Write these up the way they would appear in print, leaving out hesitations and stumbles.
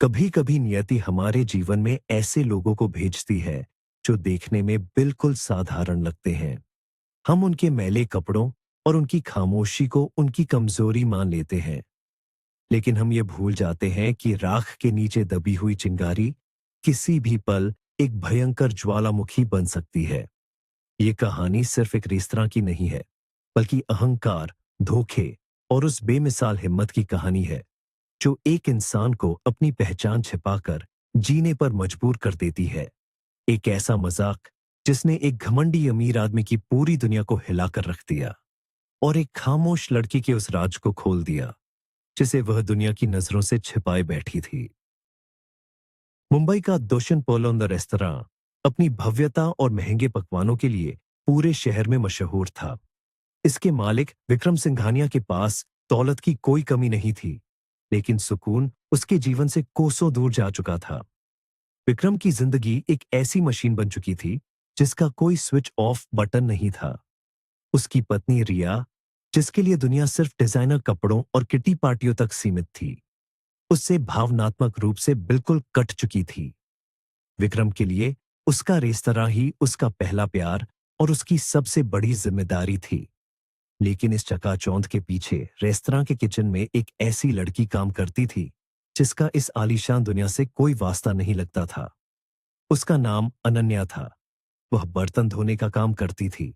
कभी कभी नियति हमारे जीवन में ऐसे लोगों को भेजती है जो देखने में बिल्कुल साधारण लगते हैं। हम उनके मैले कपड़ों और उनकी खामोशी को उनकी कमजोरी मान लेते हैं, लेकिन हम ये भूल जाते हैं कि राख के नीचे दबी हुई चिंगारी किसी भी पल एक भयंकर ज्वालामुखी बन सकती है। ये कहानी सिर्फ एक रेस्तरां की नहीं है, बल्कि अहंकार, धोखे और उस बेमिसाल हिम्मत की कहानी है जो एक इंसान को अपनी पहचान छिपाकर जीने पर मजबूर कर देती है। एक ऐसा मजाक जिसने एक घमंडी अमीर आदमी की पूरी दुनिया को हिलाकर रख दिया और एक खामोश लड़की के उस राज को खोल दिया जिसे वह दुनिया की नजरों से छिपाए बैठी थी। मुंबई का दोशन पोलोंद रेस्तरां अपनी भव्यता और महंगे पकवानों के लिए पूरे शहर में मशहूर था। इसके मालिक विक्रम सिंघानिया के पास दौलत की कोई कमी नहीं थी, लेकिन सुकून उसके जीवन से कोसों दूर जा चुका था। विक्रम की जिंदगी एक ऐसी मशीन बन चुकी थी जिसका कोई स्विच ऑफ बटन नहीं था। उसकी पत्नी रिया, जिसके लिए दुनिया सिर्फ डिजाइनर कपड़ों और किटी पार्टियों तक सीमित थी, उससे भावनात्मक रूप से बिल्कुल कट चुकी थी। विक्रम के लिए उसका रेस्तरां ही उसका पहला प्यार और उसकी सबसे बड़ी जिम्मेदारी थी। लेकिन इस चकाचौंध के पीछे रेस्तरां के किचन में एक ऐसी लड़की काम करती थी जिसका इस आलीशान दुनिया से कोई वास्ता नहीं लगता था। उसका नाम अनन्या था। वह बर्तन धोने का काम करती थी।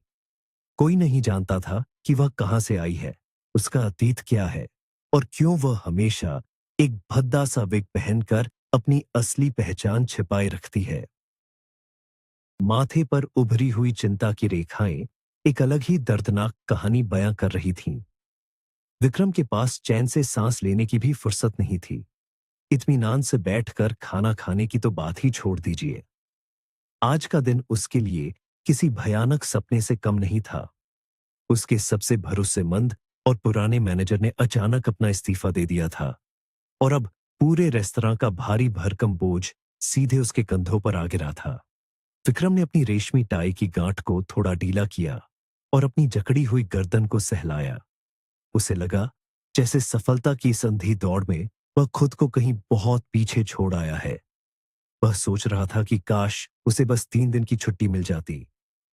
कोई नहीं जानता था कि वह कहां से आई है, उसका अतीत क्या है और क्यों वह हमेशा एक भद्दा सा विग पहनकर अपनी असली पहचान छिपाए रखती है। माथे पर उभरी हुई चिंता की रेखाएं एक अलग ही दर्दनाक कहानी बयां कर रही थीं। विक्रम के पास चैन से सांस लेने की भी फुर्सत नहीं थी। इत्मीनान से बैठकर खाना खाने की तो बात ही छोड़ दीजिए। आज का दिन उसके लिए किसी भयानक सपने से कम नहीं था। उसके सबसे भरोसेमंद और पुराने मैनेजर ने अचानक अपना इस्तीफा दे दिया था और अब पूरे रेस्तरां का भारी भरकम बोझ सीधे उसके कंधों पर आ गिरा था। विक्रम ने अपनी रेशमी टाई की गांठ को थोड़ा ढीला किया और अपनी जकड़ी हुई गर्दन को सहलाया। उसे लगा जैसे सफलता की संधि दौड़ में वह खुद को कहीं बहुत पीछे छोड़ आया है। वह सोच रहा था कि काश उसे बस 3 दिन की छुट्टी मिल जाती,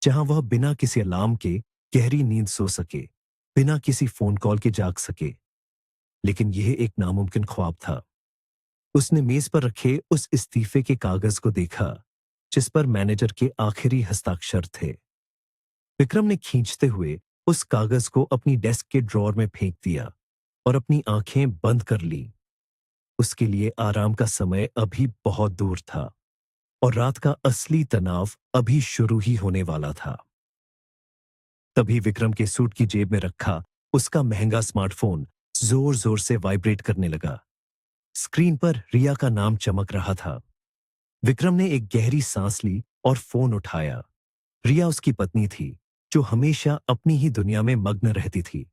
जहां वह बिना किसी अलार्म के गहरी नींद सो सके, बिना किसी फोन कॉल के जाग सके। लेकिन यह एक नामुमकिन ख्वाब था। उसने मेज पर रखे उस इस्तीफे के कागज को देखा जिस पर मैनेजर के आखिरी हस्ताक्षर थे। विक्रम ने खींचते हुए उस कागज को अपनी डेस्क के ड्रॉर में फेंक दिया और अपनी आंखें बंद कर ली। उसके लिए आराम का समय अभी बहुत दूर था और रात का असली तनाव अभी शुरू ही होने वाला था। तभी विक्रम के सूट की जेब में रखा उसका महंगा स्मार्टफोन जोर जोर से वाइब्रेट करने लगा। स्क्रीन पर रिया का नाम चमक रहा था। विक्रम ने एक गहरी सांस ली और फोन उठाया। रिया उसकी पत्नी थी जो हमेशा अपनी ही दुनिया में मग्न रहती थी।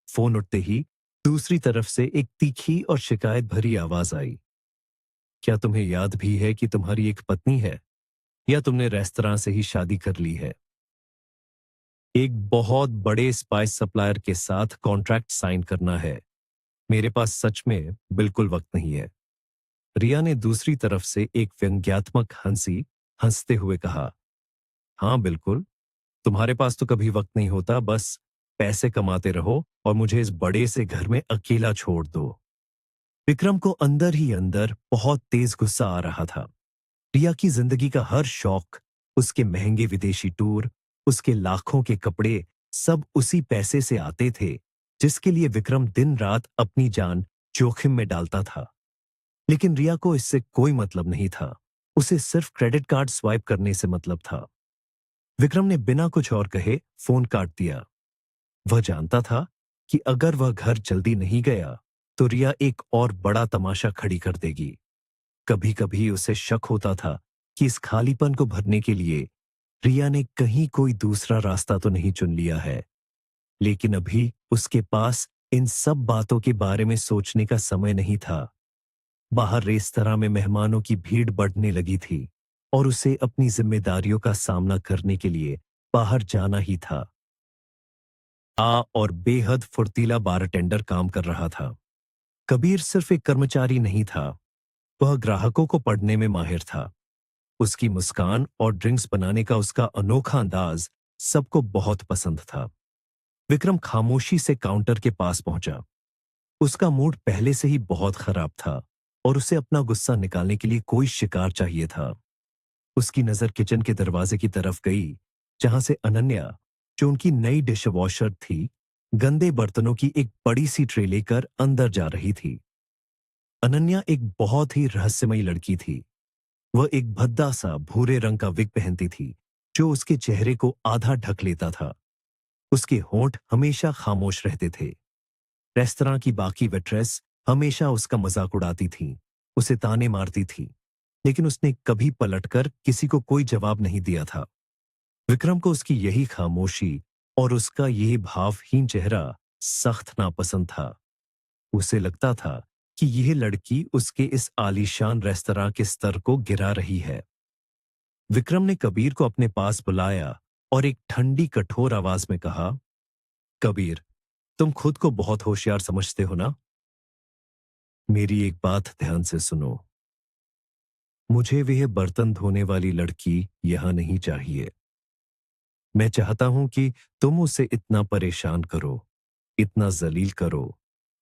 फोन उठते ही दूसरी तरफ से एक तीखी और शिकायत भरी आवाज आई। क्या तुम्हें याद भी है कि तुम्हारी एक पत्नी है, या तुमने रेस्तरां से ही शादी कर ली है? एक बहुत बड़े स्पाइस सप्लायर के साथ कॉन्ट्रैक्ट साइन करना है। मेरे पास सच में बिल्कुल वक्त नहीं है। रिया ने दूसरी तरफ से एक व्यंग्यात्मक हंसी हंसते हुए कहा। हाँ बिल्कुल, तुम्हारे पास तो कभी वक्त नहीं होता, बस पैसे कमाते रहो और मुझे इस बड़े से घर में अकेला छोड़ दो। विक्रम को अंदर ही अंदर बहुत तेज गुस्सा आ रहा था। रिया की जिंदगी का हर शौक, उसके महंगे विदेशी टूर, उसके लाखों के कपड़े, सब उसी पैसे से आते थे जिसके लिए विक्रम दिन रात अपनी जान जोखिम में डालता था। लेकिन रिया को इससे कोई मतलब नहीं था। उसे सिर्फ क्रेडिट कार्ड स्वाइप करने से मतलब था। विक्रम ने बिना कुछ और कहे फोन काट दिया। वह जानता था कि अगर वह घर जल्दी नहीं गया तो रिया एक और बड़ा तमाशा खड़ी कर देगी। कभी कभी उसे शक होता था कि इस खालीपन को भरने के लिए रिया ने कहीं कोई दूसरा रास्ता तो नहीं चुन लिया है। लेकिन अभी उसके पास इन सब बातों के बारे में सोचने का समय नहीं था। बाहर रेस्तरां में मेहमानों की भीड़ बढ़ने लगी थी और उसे अपनी जिम्मेदारियों का सामना करने के लिए बाहर जाना ही था। और बेहद फुर्तीला बारटेंडर काम कर रहा था। कबीर सिर्फ एक कर्मचारी नहीं था, वह ग्राहकों को पढ़ने में माहिर था। उसकी मुस्कान और ड्रिंक्स बनाने का उसका अनोखा अंदाज सबको बहुत पसंद था। विक्रम खामोशी से काउंटर के पास पहुंचा। उसका मूड पहले से ही बहुत खराब था और उसे अपना गुस्सा निकालने के लिए कोई शिकार चाहिए था। उसकी नजर किचन के दरवाजे की तरफ गई, जहां से अनन्या, जो उनकी नई डिशवॉशर थी, गंदे बर्तनों की एक बड़ी सी ट्रे लेकर अंदर जा रही थी। अनन्या एक बहुत ही रहस्यमयी लड़की थी। वह एक भद्दा सा भूरे रंग का विग पहनती थी, जो उसके चेहरे को आधा ढक लेता था। उसके होंठ हमेशा खामोश रहते थे। रेस्तरां की बाकी वेट्रेस हमेशा उसका मजाक उड़ाती थीं, उसे ताने मारती थी, लेकिन उसने कभी पलटकर किसी को कोई जवाब नहीं दिया था। विक्रम को उसकी यही खामोशी और उसका यही भावहीन चेहरा सख्त नापसंद था। उसे लगता था कि यह लड़की उसके इस आलीशान रेस्तरां के स्तर को गिरा रही है। विक्रम ने कबीर को अपने पास बुलाया और एक ठंडी कठोर आवाज में कहा, कबीर, तुम खुद को बहुत होशियार समझते हो ना? मेरी एक बात ध्यान से सुनो। मुझे वह बर्तन धोने वाली लड़की यहां नहीं चाहिए। मैं चाहता हूं कि तुम उसे इतना परेशान करो, इतना जलील करो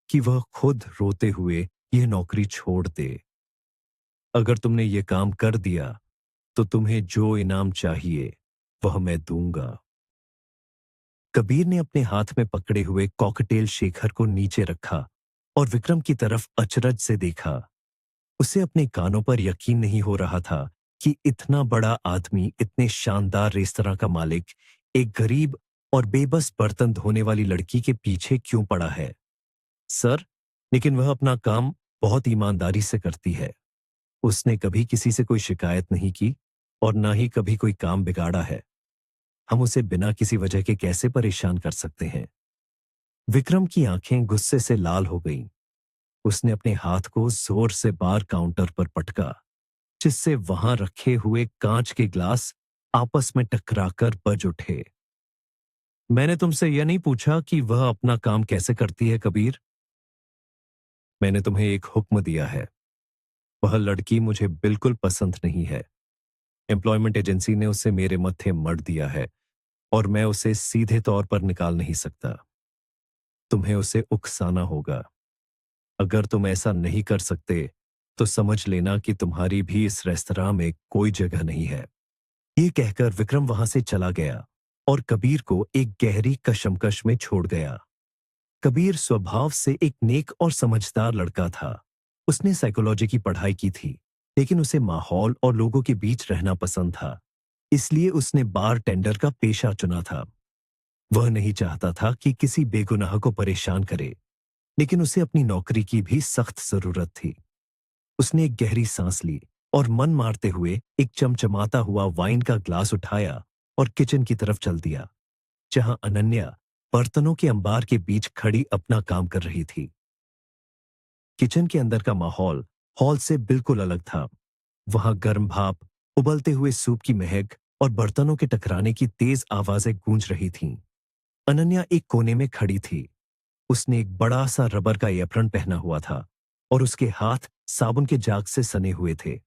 कि वह खुद रोते हुए यह नौकरी छोड़ दे। अगर तुमने ये काम कर दिया तो तुम्हें जो इनाम चाहिए वह मैं दूंगा। कबीर ने अपने हाथ में पकड़े हुए कॉकटेल शेखर को नीचे रखा और विक्रम की तरफ अचरज से देखा। उसे अपने कानों पर यकीन नहीं हो रहा था कि इतना बड़ा आदमी इतने शानदार रेस्तरां का मालिक एक गरीब और बेबस बर्तन धोने वाली लड़की के पीछे क्यों पड़ा है। सर, लेकिन वह अपना काम बहुत ईमानदारी से करती है। उसने कभी किसी से कोई शिकायत नहीं की और ना ही कभी कोई काम बिगाड़ा है। हम उसे बिना किसी वजह के कैसे परेशान कर सकते हैं? विक्रम की आंखें गुस्से से लाल हो गईं। उसने अपने हाथ को जोर से बार काउंटर पर पटका, जिससे वहां रखे हुए कांच के ग्लास आपस में टकराकर बज उठे। मैंने तुमसे यह नहीं पूछा कि वह अपना काम कैसे करती है, कबीर। मैंने तुम्हें एक हुक्म दिया है। वह लड़की मुझे बिल्कुल पसंद नहीं है। एम्प्लॉयमेंट एजेंसी ने उसे मेरे मत्थे मढ़ दिया है और मैं उसे सीधे तौर पर निकाल नहीं सकता। तुम्हें उसे उकसाना होगा। अगर तुम ऐसा नहीं कर सकते तो समझ लेना कि तुम्हारी भी इस रेस्तरां में कोई जगह नहीं है। ये कहकर विक्रम वहां से चला गया और कबीर को एक गहरी कशमकश में छोड़ गया। कबीर स्वभाव से एक नेक और समझदार लड़का था। उसने साइकोलॉजी की पढ़ाई की थी, लेकिन उसे माहौल और लोगों के बीच रहना पसंद था। इसलिए उसने बार टेंडर का पेशा चुना था। वह नहीं चाहता था कि किसी बेगुनाह को परेशान करे, लेकिन उसे अपनी नौकरी की भी सख्त जरूरत थी। उसने एक गहरी सांस ली और मन मारते हुए एक चमचमाता हुआ वाइन का ग्लास उठाया और किचन की तरफ चल दिया, जहां अनन्या बर्तनों के अंबार के बीच खड़ी अपना काम कर रही थी। किचन के अंदर का माहौल हॉल से बिल्कुल अलग था। वहां गर्म भाप, उबलते हुए सूप की महक और बर्तनों के टकराने की तेज आवाजें गूंज रही थीं। अनन्या एक कोने में खड़ी थी। उसने एक बड़ा सा रबर का एप्रन पहना हुआ था और उसके हाथ साबुन के जाग से सने हुए थे।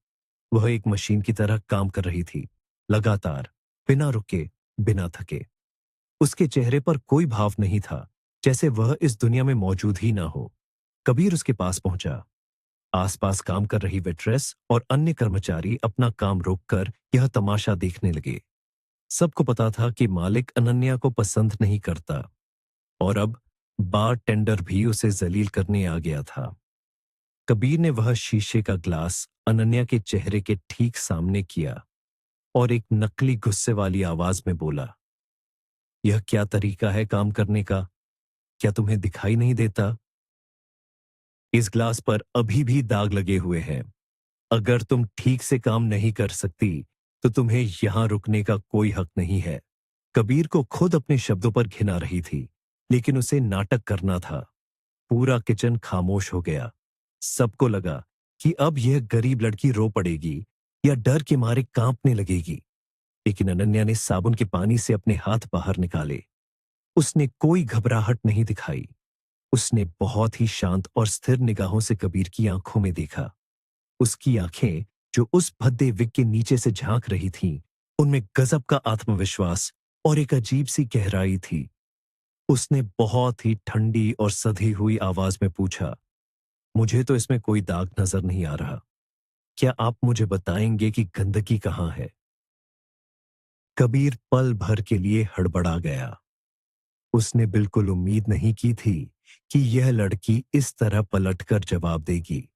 वह एक मशीन की तरह काम कर रही थी, लगातार, बिना रुके, बिना थके। उसके चेहरे पर कोई भाव नहीं था, जैसे वह इस दुनिया में मौजूद ही ना हो। कबीर उसके पास पहुंचा। आसपास काम कर रही वेट्रेस और अन्य कर्मचारी अपना काम रोककर यह तमाशा देखने लगे। सबको पता था कि मालिक अनन्या को पसंद नहीं करता और अब बार टेंडर भी उसे जलील करने आ गया था। कबीर ने वह शीशे का ग्लास अनन्या के चेहरे के ठीक सामने किया और एक नकली गुस्से वाली आवाज में बोला, यह क्या तरीका है काम करने का? क्या तुम्हें दिखाई नहीं देता? इस ग्लास पर अभी भी दाग लगे हुए हैं। अगर तुम ठीक से काम नहीं कर सकती तो तुम्हें यहां रुकने का कोई हक नहीं है। कबीर को खुद अपने शब्दों पर घिन आ रही थी, लेकिन उसे नाटक करना था। पूरा किचन खामोश हो गया। सबको लगा कि अब यह गरीब लड़की रो पड़ेगी या डर के मारे कांपने लगेगी। लेकिन अनन्या ने साबुन के पानी से अपने हाथ बाहर निकाले। उसने कोई घबराहट नहीं दिखाई। उसने बहुत ही शांत और स्थिर निगाहों से कबीर की आंखों में देखा। उसकी आंखें, जो उस भद्दे विग के नीचे से झांक रही थीं, उनमें गजब का आत्मविश्वास और एक अजीब सी गहराई थी। उसने बहुत ही ठंडी और सधी हुई आवाज में पूछा, मुझे तो इसमें कोई दाग नजर नहीं आ रहा। क्या आप मुझे बताएंगे कि गंदगी कहाँ है? कबीर पल भर के लिए हड़बड़ा गया। उसने बिल्कुल उम्मीद नहीं की थी कि यह लड़की इस तरह पलटकर जवाब देगी।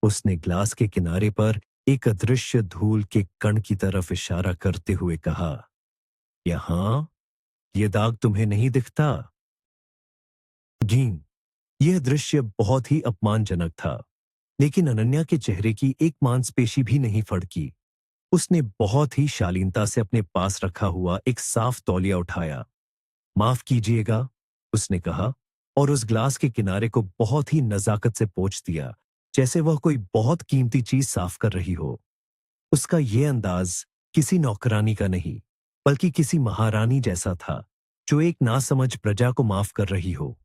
उसने ग्लास के किनारे पर एक अदृश्य धूल के कण की तरफ इशारा करते हुए कहा, यहां ये दाग तुम्हें नहीं दिखता? घीन। यह दृश्य बहुत ही अपमानजनक था, लेकिन अनन्या के चेहरे की एक मांसपेशी भी नहीं फड़की। उसने बहुत ही शालीनता से अपने पास रखा हुआ एक साफ तौलिया उठाया। माफ कीजिएगा, उसने कहा, और उस ग्लास के किनारे को बहुत ही नजाकत से पोंछ दिया, जैसे वह कोई बहुत कीमती चीज साफ कर रही हो। उसका यह अंदाज किसी नौकरानी का नहीं, बल्कि किसी महारानी जैसा था, जो एक नासमझ प्रजा को माफ कर रही हो।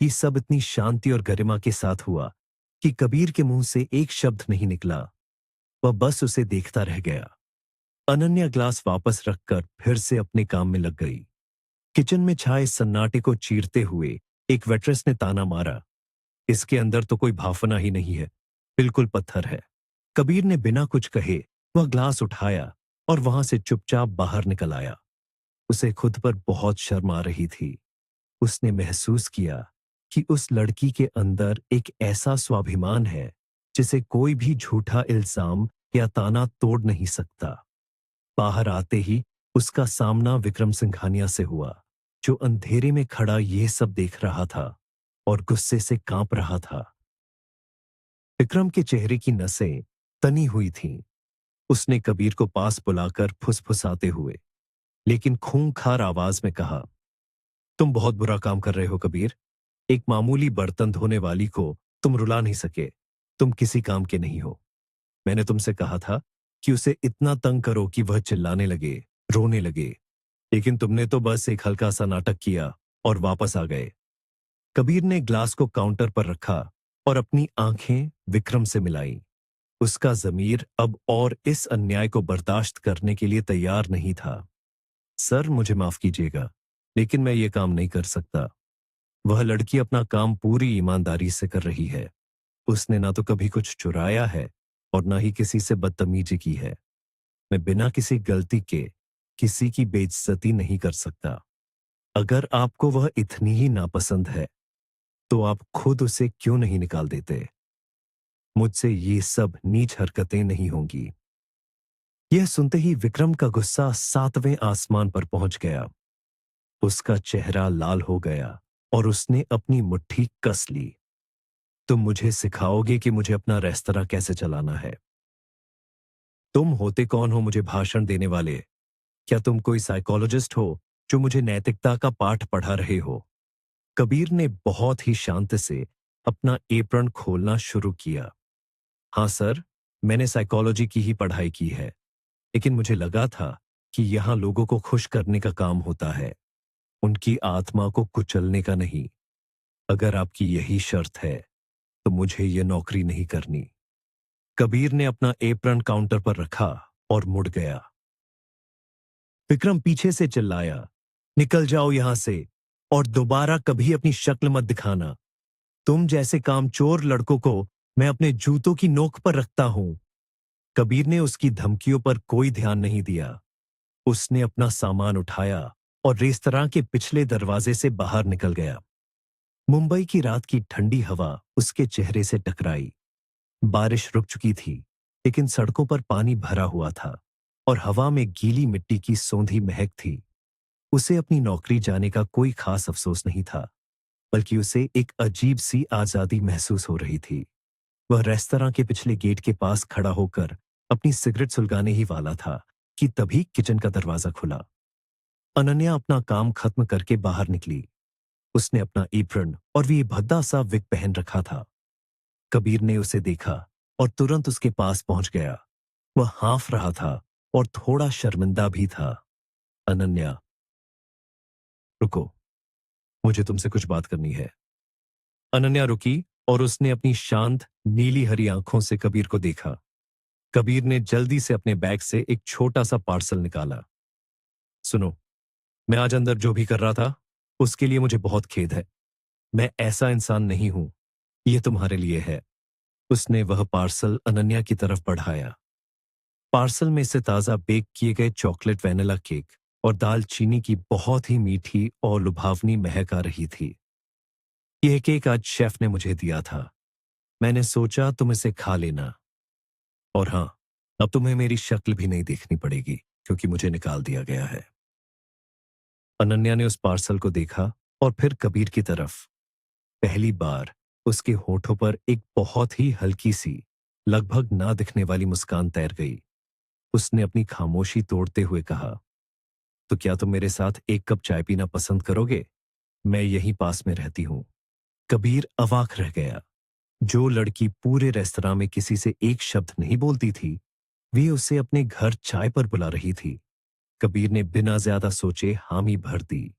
ये सब इतनी शांति और गरिमा के साथ हुआ कि कबीर के मुंह से एक शब्द नहीं निकला। वह बस उसे देखता रह गया। अनन्या ग्लास वापस रखकर फिर से अपने काम में लग गई। किचन में छाए सन्नाटे को चीरते हुए एक वेट्रेस ने ताना मारा, इसके अंदर तो कोई भाफना ही नहीं है, बिल्कुल पत्थर है। कबीर ने बिना कुछ कहे वह ग्लास उठाया और वहां से चुपचाप बाहर निकल आया। उसे खुद पर बहुत शर्म आ रही थी। उसने महसूस किया कि उस लड़की के अंदर एक ऐसा स्वाभिमान है जिसे कोई भी झूठा इल्जाम या ताना तोड़ नहीं सकता। बाहर आते ही उसका सामना विक्रम सिंघानिया से हुआ, जो अंधेरे में खड़ा यह सब देख रहा था और गुस्से से कांप रहा था। विक्रम के चेहरे की नसें तनी हुई थीं। उसने कबीर को पास बुलाकर फुसफुसाते हुए, लेकिन खूंखार आवाज में कहा, तुम बहुत बुरा काम कर रहे हो कबीर। एक मामूली बर्तन धोने वाली को तुम रुला नहीं सके। तुम किसी काम के नहीं हो। मैंने तुमसे कहा था कि उसे इतना तंग करो कि वह चिल्लाने लगे, रोने लगे, लेकिन तुमने तो बस एक हल्का सा नाटक किया और वापस आ गए। कबीर ने ग्लास को काउंटर पर रखा और अपनी आंखें विक्रम से मिलाई। उसका जमीर अब और इस अन्याय को बर्दाश्त करने के लिए तैयार नहीं था। सर, मुझे माफ कीजिएगा, लेकिन मैं ये काम नहीं कर सकता। वह लड़की अपना काम पूरी ईमानदारी से कर रही है। उसने ना तो कभी कुछ चुराया है और ना ही किसी से बदतमीजी की है। मैं बिना किसी गलती के किसी की बेइज्जती नहीं कर सकता। अगर आपको वह इतनी ही नापसंद है, तो आप खुद उसे क्यों नहीं निकाल देते? मुझसे ये सब नीच हरकतें नहीं होंगी। यह सुनते ही विक्रम का गुस्सा 7वें आसमान पर पहुंच गया। उसका चेहरा लाल हो गया और उसने अपनी मुट्ठी कस ली। तुम मुझे सिखाओगे कि मुझे अपना रेस्तरां कैसे चलाना है? तुम होते कौन हो मुझे भाषण देने वाले? क्या तुम कोई साइकोलॉजिस्ट हो जो मुझे नैतिकता का पाठ पढ़ा रहे हो? कबीर ने बहुत ही शांत से अपना एप्रन खोलना शुरू किया। हाँ सर, मैंने साइकोलॉजी की ही पढ़ाई की है, लेकिन मुझे लगा था कि यहाँ लोगों को खुश करने का काम होता है, उनकी आत्मा को कुचलने का नहीं। अगर आपकी यही शर्त है, तो मुझे यह नौकरी नहीं करनी। कबीर ने अपना एप्रन काउंटर पर रखा और मुड़ गया। विक्रम पीछे से चिल्लाया, निकल जाओ यहां से और दोबारा कभी अपनी शक्ल मत दिखाना। तुम जैसे कामचोर लड़कों को मैं अपने जूतों की नोक पर रखता हूं। कबीर ने उसकी धमकियों पर कोई ध्यान नहीं दिया। उसने अपना सामान उठाया और रेस्तरां के पिछले दरवाजे से बाहर निकल गया। मुंबई की रात की ठंडी हवा उसके चेहरे से टकराई। बारिश रुक चुकी थी, लेकिन सड़कों पर पानी भरा हुआ था और हवा में गीली मिट्टी की सौंधी महक थी। उसे अपनी नौकरी जाने का कोई खास अफसोस नहीं था, बल्कि उसे एक अजीब सी आजादी महसूस हो रही थी। वह रेस्तरां के पिछले गेट के पास खड़ा होकर अपनी सिगरेट सुलगाने ही वाला था कि तभी किचन का दरवाजा खुला। अनन्या अपना काम खत्म करके बाहर निकली। उसने अपना एप्रन और भी भद्दा सा विग पहन रखा था। कबीर ने उसे देखा और तुरंत उसके पास पहुंच गया। वह हाँफ रहा था और थोड़ा शर्मिंदा भी था। अनन्या, रुको, मुझे तुमसे कुछ बात करनी है। अनन्या रुकी और उसने अपनी शांत नीली हरी आंखों से कबीर को देखा। कबीर ने जल्दी से अपने बैग से एक छोटा सा पार्सल निकाला। सुनो, मैं आज अंदर जो भी कर रहा था उसके लिए मुझे बहुत खेद है। मैं ऐसा इंसान नहीं हूं। ये तुम्हारे लिए है। उसने वह पार्सल अनन्या की तरफ बढ़ाया। पार्सल में से ताजा बेक किए गए चॉकलेट वैनिला केक और दालचीनी की बहुत ही मीठी और लुभावनी महक आ रही थी। यह केक आज शेफ ने मुझे दिया था। मैंने सोचा तुम इसे खा लेना। और हाँ, अब तुम्हें मेरी शक्ल भी नहीं देखनी पड़ेगी क्योंकि मुझे निकाल दिया गया है। अनन्या ने उस पार्सल को देखा और फिर कबीर की तरफ। पहली बार उसके होठों पर एक बहुत ही हल्की सी, लगभग ना दिखने वाली मुस्कान तैर गई। उसने अपनी खामोशी तोड़ते हुए कहा, तो क्या तुम मेरे साथ एक कप चाय पीना पसंद करोगे? मैं यहीं पास में रहती हूं। कबीर अवाक रह गया। जो लड़की पूरे रेस्तरां में किसी से एक शब्द नहीं बोलती थी, वे उसे अपने घर चाय पर बुला रही थी। कबीर ने बिना ज्यादा सोचे हामी भर दी।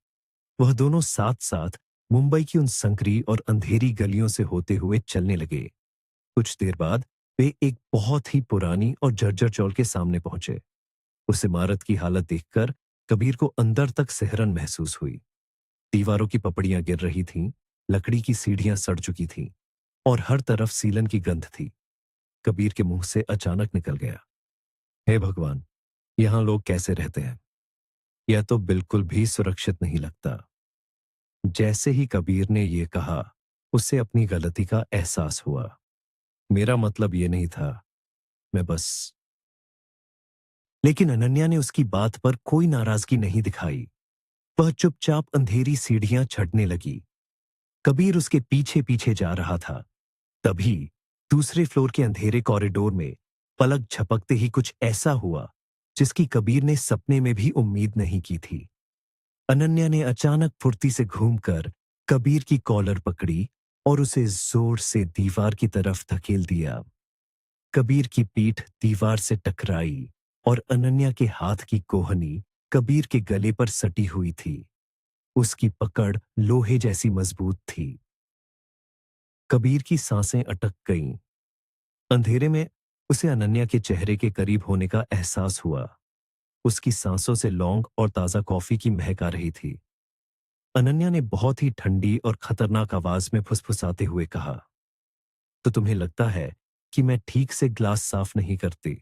वह दोनों साथ साथ मुंबई की उन संकरी और अंधेरी गलियों से होते हुए चलने लगे। कुछ देर बाद वे एक बहुत ही पुरानी और जर्जर चौल के सामने पहुंचे। उस इमारत की हालत देखकर कबीर को अंदर तक सिहरन महसूस हुई। दीवारों की पपड़ियां गिर रही थीं, लकड़ी की सीढ़ियां सड़ चुकी थीं और हर तरफ सीलन की गंध थी। कबीर के मुंह से अचानक निकल गया, हे भगवान, यहां लोग कैसे रहते हैं? यह तो बिल्कुल भी सुरक्षित नहीं लगता। जैसे ही कबीर ने यह कहा, उसे अपनी गलती का एहसास हुआ। मेरा मतलब यह नहीं था, मैं बस। लेकिन अनन्या ने उसकी बात पर कोई नाराजगी नहीं दिखाई। वह चुपचाप अंधेरी सीढ़ियां चढ़ने लगी। कबीर उसके पीछे पीछे जा रहा था। तभी दूसरे फ्लोर के अंधेरे कॉरिडोर में पलक झपकते ही कुछ ऐसा हुआ जिसकी कबीर ने सपने में भी उम्मीद नहीं की थी। अनन्या ने अचानक फुर्ती से घूमकर कबीर की कॉलर पकड़ी और उसे जोर से दीवार की तरफ धकेल दिया। कबीर की पीठ दीवार से टकराई और अनन्या के हाथ की कोहनी कबीर के गले पर सटी हुई थी। उसकी पकड़ लोहे जैसी मजबूत थी। कबीर की सांसें अटक गईं। अंधेरे में उसे अनन्या के चेहरे के करीब होने का एहसास हुआ। उसकी सांसों से लौंग और ताजा कॉफी की महक आ रही थी। अनन्या ने बहुत ही ठंडी और खतरनाक आवाज में फुसफुसाते हुए कहा, तो तुम्हें लगता है कि मैं ठीक से ग्लास साफ नहीं करती?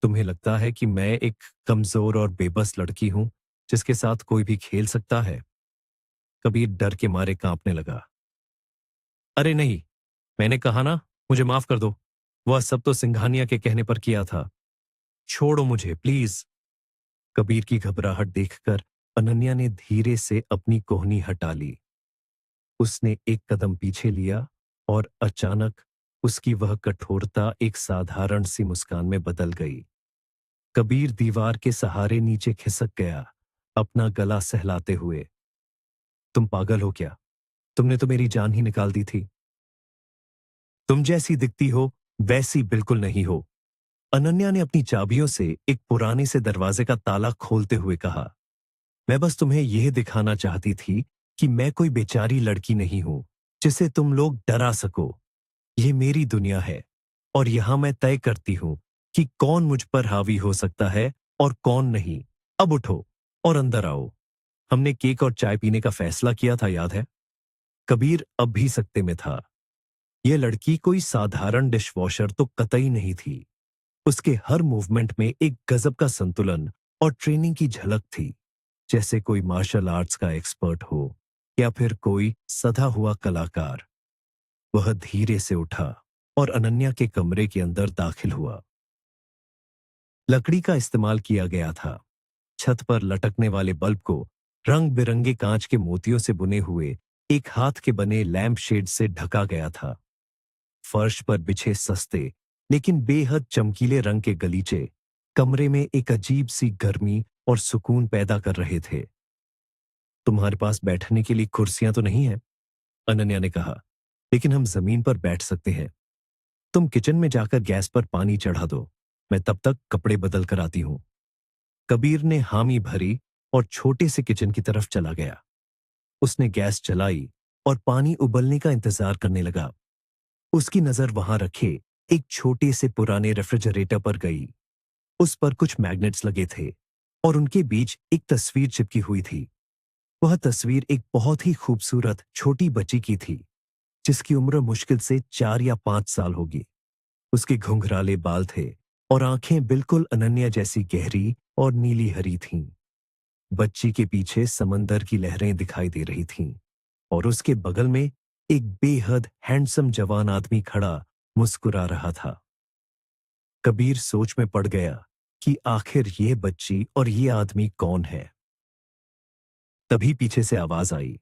तुम्हें लगता है कि मैं एक कमजोर और बेबस लड़की हूं जिसके साथ कोई भी खेल सकता है? कबीर डर के मारे कांपने लगा। अरे नहीं, मैंने कहा ना, मुझे माफ कर दो। वह सब तो सिंघानिया के कहने पर किया था। छोड़ो मुझे प्लीज। कबीर की घबराहट देखकर अनन्या ने धीरे से अपनी कोहनी हटा ली। उसने एक कदम पीछे लिया और अचानक उसकी वह कठोरता एक साधारण सी मुस्कान में बदल गई। कबीर दीवार के सहारे नीचे खिसक गया, अपना गला सहलाते हुए। तुम पागल हो क्या? तुमने तो मेरी जान ही निकाल दी थी। तुम जैसी दिखती हो वैसी बिल्कुल नहीं हो। अनन्या ने अपनी चाबियों से एक पुराने से दरवाजे का ताला खोलते हुए कहा, मैं बस तुम्हें यह दिखाना चाहती थी कि मैं कोई बेचारी लड़की नहीं हूं जिसे तुम लोग डरा सको। यह मेरी दुनिया है और यहां मैं तय करती हूं कि कौन मुझ पर हावी हो सकता है और कौन नहीं। अब उठो और अंदर आओ। हमने केक और चाय पीने का फैसला किया था, याद है? कबीर अब भी सकते में था। यह लड़की कोई साधारण डिशवॉशर तो कतई नहीं थी। उसके हर मूवमेंट में एक गजब का संतुलन और ट्रेनिंग की झलक थी, जैसे कोई मार्शल आर्ट्स का एक्सपर्ट हो या फिर कोई सधा हुआ कलाकार। वह धीरे से उठा और अनन्या के कमरे के अंदर दाखिल हुआ। लकड़ी का इस्तेमाल किया गया था। छत पर लटकने वाले बल्ब को रंग बिरंगे कांच के मोतियों से बुने हुए एक हाथ के बने लैंप शेड से ढका गया था। फर्श पर बिछे सस्ते लेकिन बेहद चमकीले रंग के गलीचे कमरे में एक अजीब सी गर्मी और सुकून पैदा कर रहे थे। तुम्हारे पास बैठने के लिए कुर्सियां तो नहीं है? अनन्या ने कहा, लेकिन हम जमीन पर बैठ सकते हैं। तुम किचन में जाकर गैस पर पानी चढ़ा दो, मैं तब तक कपड़े बदल कर आती हूं। कबीर ने हामी भरी और छोटे से किचन की तरफ चला गया। उसने गैस जलाई और पानी उबलने का इंतजार करने लगा। उसकी नजर वहां रखे एक छोटे से पुराने रेफ्रिजरेटर पर गई। उस पर कुछ मैग्नेट्स लगे थे और उनके बीच एक तस्वीर चिपकी हुई थी। वह तस्वीर एक बहुत ही खूबसूरत छोटी बच्ची की थी, जिसकी उम्र मुश्किल से 4 या 5 साल होगी। उसके घुंघराले बाल थे और आंखें बिल्कुल अनन्या जैसी गहरी और नीली हरी थीं। बच्ची के पीछे समंदर की लहरें दिखाई दे रही थीं और उसके बगल में एक बेहद हैंडसम जवान आदमी खड़ा मुस्कुरा रहा था। कबीर सोच में पड़ गया कि आखिर ये बच्ची और ये आदमी कौन है। तभी पीछे से आवाज आई,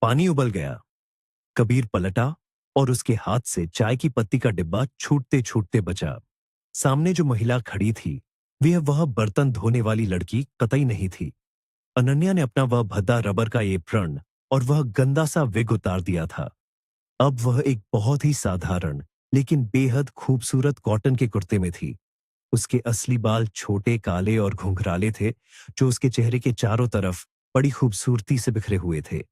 पानी उबल गया। कबीर पलटा और उसके हाथ से चाय की पत्ती का डिब्बा छूटते छूटते बचा। सामने जो महिला खड़ी थी, वह बर्तन धोने वाली लड़की कतई नहीं थी। अनन्या ने अपना वह भद्दा रबर का एप्रन और वह गंदा सा विग उतार दिया था। अब वह एक बहुत ही साधारण लेकिन बेहद खूबसूरत कॉटन के कुर्ते में थी। उसके असली बाल छोटे काले और घुंघराले थे, जो उसके चेहरे के चारों तरफ बड़ी खूबसूरती से बिखरे हुए थे।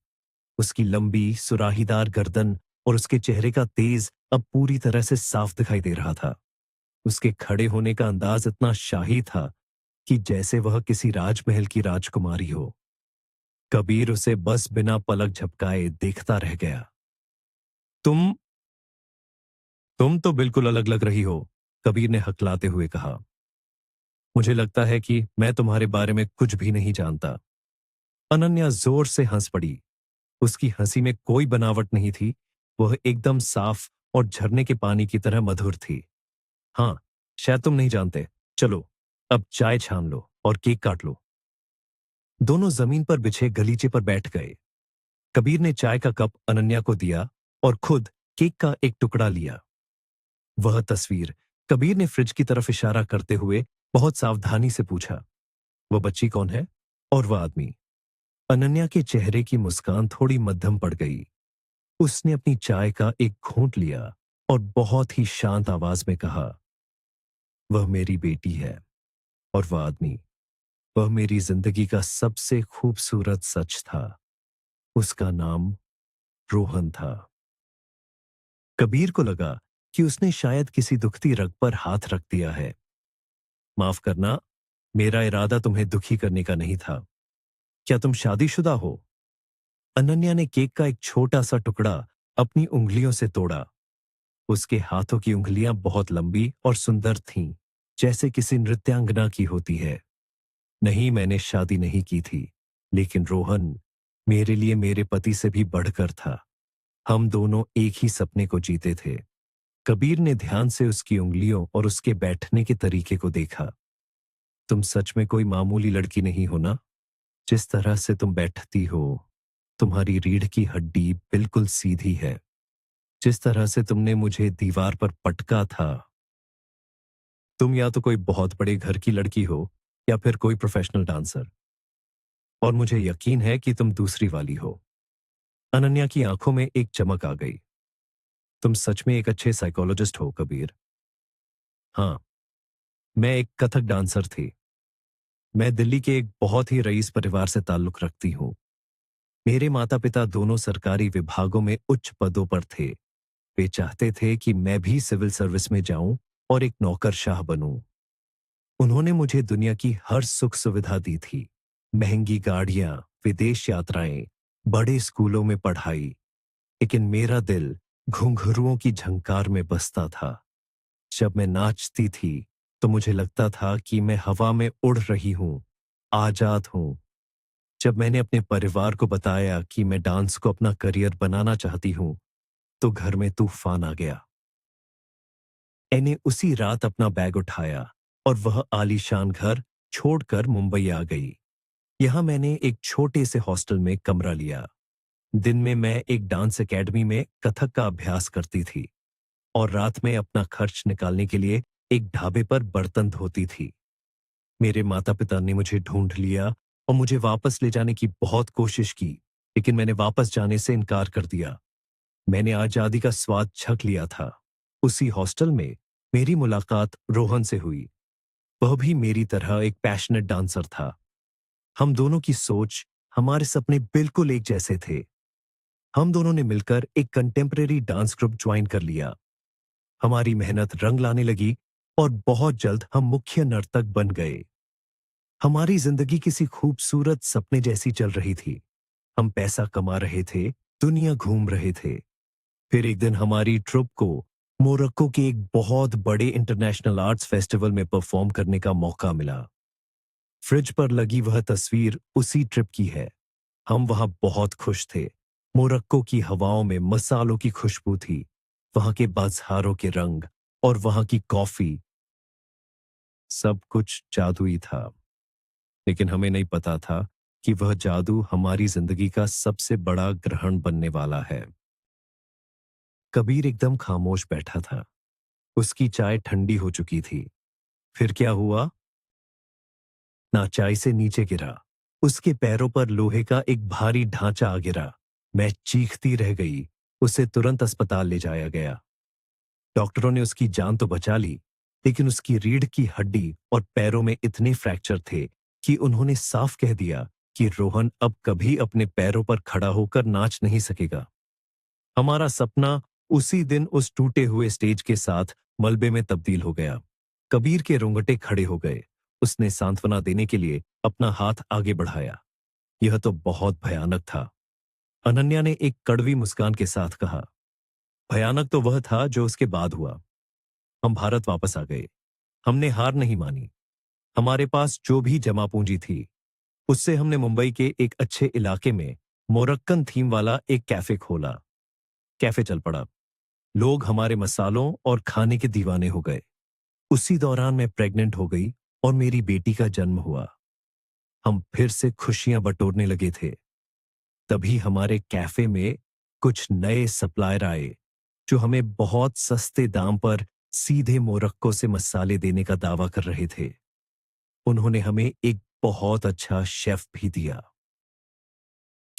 उसकी लंबी सुराहीदार गर्दन और उसके चेहरे का तेज अब पूरी तरह से साफ दिखाई दे रहा था। उसके खड़े होने का अंदाज इतना शाही था कि जैसे वह किसी राजमहल की राजकुमारी हो। कबीर उसे बस बिना पलक झपकाए देखता रह गया। तुम तुम तो बिल्कुल अलग लग रही हो, कबीर ने हकलाते हुए कहा। मुझे लगता है कि मैं तुम्हारे बारे में कुछ भी नहीं जानता। अनन्या जोर से हंस पड़ी। उसकी हंसी में कोई बनावट नहीं थी। वह एकदम साफ और झरने के पानी की तरह मधुर थी। हाँ, शायद तुम नहीं जानते। चलो, अब चाय छान लो और केक काट लो। दोनों जमीन पर बिछे गलीचे पर बैठ गए। कबीर ने चाय का कप अनन्या को दिया और खुद केक का एक टुकड़ा लिया। वह तस्वीर, कबीर ने फ्रिज की तरफ इशारा करते हुए बहुत सावधानी से पूछा, वह बच्ची कौन है? और वह आदमी? अनन्या के चेहरे की मुस्कान थोड़ी मध्यम पड़ गई। उसने अपनी चाय का एक घूंट लिया और बहुत ही शांत आवाज में कहा, वह मेरी बेटी है। और वह आदमी, वह मेरी जिंदगी का सबसे खूबसूरत सच था। उसका नाम रोहन था। कबीर को लगा कि उसने शायद किसी दुखती रग पर हाथ रख दिया है। माफ करना, मेरा इरादा तुम्हें दुखी करने का नहीं था। क्या तुम शादीशुदा हो? अनन्या ने केक का एक छोटा सा टुकड़ा अपनी उंगलियों से तोड़ा। उसके हाथों की उंगलियां बहुत लंबी और सुंदर थीं, जैसे किसी नृत्यांगना की होती है। नहीं, मैंने शादी नहीं की थी, लेकिन रोहन मेरे लिए मेरे पति से भी बढ़कर था। हम दोनों एक ही सपने को जीते थे। कबीर ने ध्यान से उसकी उंगलियों और उसके बैठने के तरीके को देखा। तुम सच में कोई मामूली लड़की नहीं हो ना? जिस तरह से तुम बैठती हो, तुम्हारी रीढ़ की हड्डी बिल्कुल सीधी है। जिस तरह से तुमने मुझे दीवार पर पटका था। तुम या तो कोई बहुत बड़े घर की लड़की हो या फिर कोई प्रोफेशनल डांसर। और मुझे यकीन है कि तुम दूसरी वाली हो। अनन्या की आंखों में एक चमक आ गई। तुम सच में एक अच्छे साइकोलॉजिस्ट हो, कबीर। हाँ, मैं एक कथक डांसर थी। मैं दिल्ली के एक बहुत ही रईस परिवार से ताल्लुक रखती हूँ। मेरे माता पिता दोनों सरकारी विभागों में उच्च पदों पर थे। वे चाहते थे कि मैं भी सिविल सर्विस में जाऊं और एक नौकरशाह बनूं। उन्होंने मुझे दुनिया की हर सुख सुविधा दी थी। महंगी गाड़ियां, विदेश यात्राएं, बड़े स्कूलों में पढ़ाई। लेकिन मेरा दिल घुंघरुओं की झंकार में बसता था। जब मैं नाचती थी तो मुझे लगता था कि मैं हवा में उड़ रही हूं, आजाद हूं। जब मैंने अपने परिवार को बताया कि मैं डांस को अपना करियर बनाना चाहती हूं, तो घर में तूफान आ गया। मैंने उसी रात अपना बैग उठाया और वह आलीशान घर छोड़कर मुंबई आ गई। यहां मैंने एक छोटे से हॉस्टल में कमरा लिया। दिन में मैं एक डांस एकेडमी में कथक का अभ्यास करती थी और रात में अपना खर्च निकालने के लिए एक ढाबे पर बर्तन धोती थी। मेरे माता पिता ने मुझे ढूंढ लिया और मुझे वापस ले जाने की बहुत कोशिश की, लेकिन मैंने वापस जाने से इनकार कर दिया। मैंने आजादी का स्वाद छक लिया था। उसी हॉस्टल में मेरी मुलाकात रोहन से हुई। वह भी मेरी तरह एक पैशनेट डांसर था। हम दोनों की सोच, हमारे सपने बिल्कुल एक जैसे थे। हम दोनों ने मिलकर एक कंटेम्परेरी डांस ग्रुप ज्वाइन कर लिया। हमारी मेहनत रंग लाने लगी और बहुत जल्द हम मुख्य नर्तक बन गए। हमारी जिंदगी किसी खूबसूरत सपने जैसी चल रही थी। हम पैसा कमा रहे थे, दुनिया घूम रहे थे। फिर एक दिन हमारी ट्रुप को मोरक्को के एक बहुत बड़े इंटरनेशनल आर्ट्स फेस्टिवल में परफॉर्म करने का मौका मिला। फ्रिज पर लगी वह तस्वीर उसी ट्रिप की है। हम वहां बहुत खुश थे। मोरक्को की हवाओं में मसालों की खुशबू थी, वहां के बाजारों के रंग और वहां की कॉफी, सब कुछ जादुई था। लेकिन हमें नहीं पता था कि वह जादू हमारी जिंदगी का सबसे बड़ा ग्रहण बनने वाला है। कबीर एकदम खामोश बैठा था। उसकी चाय ठंडी हो चुकी थी। फिर क्या हुआ? ना चाय से नीचे गिरा। उसके पैरों पर लोहे का एक भारी ढांचा आ गिरा। मैं चीखती रह गई। उसे तुरंत अस्पताल ले जाया गया। डॉक्टरों ने उसकी जान तो बचा ली, लेकिन उसकी रीढ़ की हड्डी और पैरों में इतने फ्रैक्चर थे कि उन्होंने साफ कह दिया कि रोहन अब कभी अपने पैरों पर खड़ा होकर नाच नहीं सकेगा। हमारा सपना उसी दिन उस टूटे हुए स्टेज के साथ मलबे में तब्दील हो गया। कबीर के रोंगटे खड़े हो गए। उसने सांत्वना देने के लिए अपना हाथ आगे बढ़ाया। यह तो बहुत भयानक था। अनन्या ने एक कड़वी मुस्कान के साथ कहा। भयानक तो वह था जो उसके बाद हुआ। हम भारत वापस आ गए। हमने हार नहीं मानी। हमारे पास जो भी जमा पूंजी थी, उससे हमने मुंबई के एक अच्छे इलाके में मोरक्कन थीम वाला एक कैफे खोला। कैफे चल पड़ा। लोग हमारे मसालों और खाने के दीवाने हो गए। उसी दौरान मैं प्रेग्नेंट हो गई और मेरी बेटी का जन्म हुआ। हम फिर से खुशियां बटोरने लगे थे। तभी हमारे कैफे में कुछ नए सप्लायर आए, जो हमें बहुत सस्ते दाम पर सीधे मोरक्को से मसाले देने का दावा कर रहे थे। उन्होंने हमें एक बहुत अच्छा शेफ भी दिया।